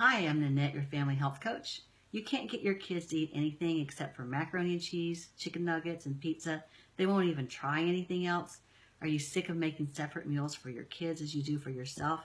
Hi, I'm Nanette, your family health coach. You can't get your kids to eat anything except for macaroni and cheese, chicken nuggets, and pizza. They won't even try anything else. Are you sick of making separate meals for your kids as you do for yourself?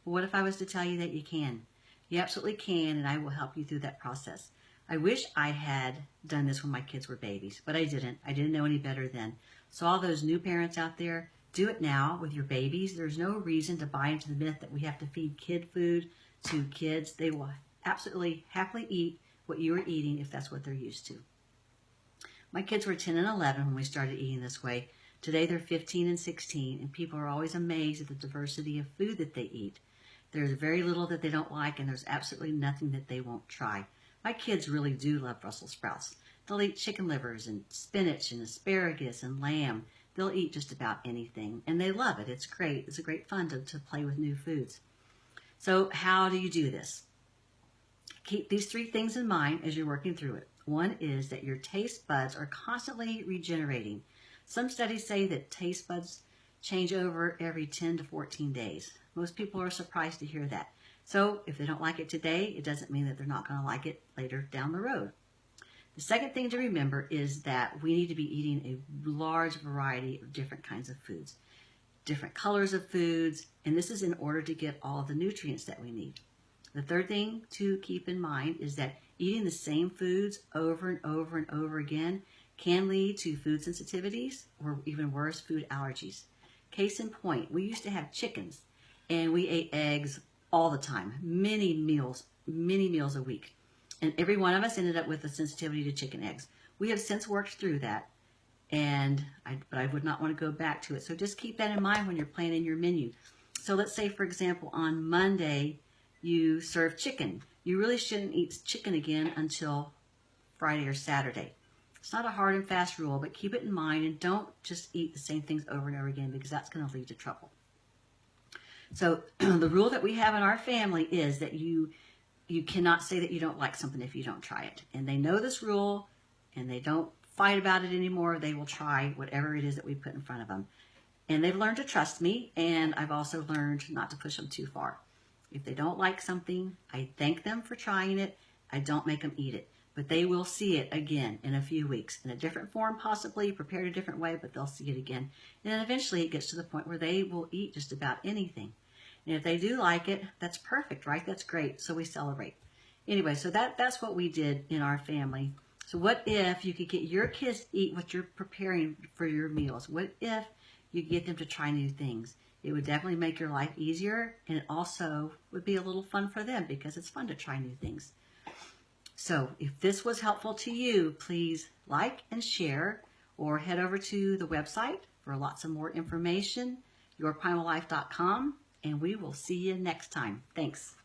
Well, what if I was to tell you that you can? You absolutely can, and I will help you through that process. I wish I had done this when my kids were babies, but I didn't. I didn't know any better then. So all those new parents out there, do it now with your babies. There's no reason to buy into the myth that we have to feed kid food to kids. They will absolutely happily eat what you are eating if that's what they're used to. My kids were 10 and 11 when we started eating this way. Today they're 15 and 16, and people are always amazed at the diversity of food that they eat. There's very little that they don't like, and there's absolutely nothing that they won't try. My kids really do love Brussels sprouts. They'll eat chicken livers and spinach and asparagus and lamb. They'll eat just about anything, and they love it. It's great. It's a great fun to play with new foods. So how do you do this? Keep these three things in mind as you're working through it. One is that your taste buds are constantly regenerating. Some studies say that taste buds change over every 10 to 14 days. Most people are surprised to hear that. So if they don't like it today, it doesn't mean that they're not going to like it later down the road. The second thing to remember is that we need to be eating a large variety of different kinds of foods, different colors of foods, and this is in order to get all of the nutrients that we need. The third thing to keep in mind is that eating the same foods over and over and over again can lead to food sensitivities or even worse, food allergies. Case in point, we used to have chickens and we ate eggs all the time, many meals a week. And every one of us ended up with a sensitivity to chicken eggs. We have since worked through that, but I would not want to go back to it. So just keep that in mind when you're planning your menu. So let's say, for example, on Monday, you serve chicken. You really shouldn't eat chicken again until Friday or Saturday. It's not a hard and fast rule, but keep it in mind and don't just eat the same things over and over again because that's going to lead to trouble. So the rule that we have in our family is that you cannot say that you don't like something if you don't try it. And they know this rule and they don't fight about it anymore. They will try whatever it is that we put in front of them. And they've learned to trust me, and I've also learned not to push them too far. If they don't like something, I thank them for trying it. I don't make them eat it. But they will see it again in a few weeks, in a different form possibly, prepared a different way, but they'll see it again. And then eventually it gets to the point where they will eat just about anything. And if they do like it, that's perfect, right? That's great. So we celebrate. Anyway, so that's what we did in our family. So what if you could get your kids to eat what you're preparing for your meals? What if you get them to try new things? It would definitely make your life easier, and it also would be a little fun for them because it's fun to try new things. So if this was helpful to you, please like and share, or head over to the website for lots of more information, yourprimallife.com, and we will see you next time. Thanks.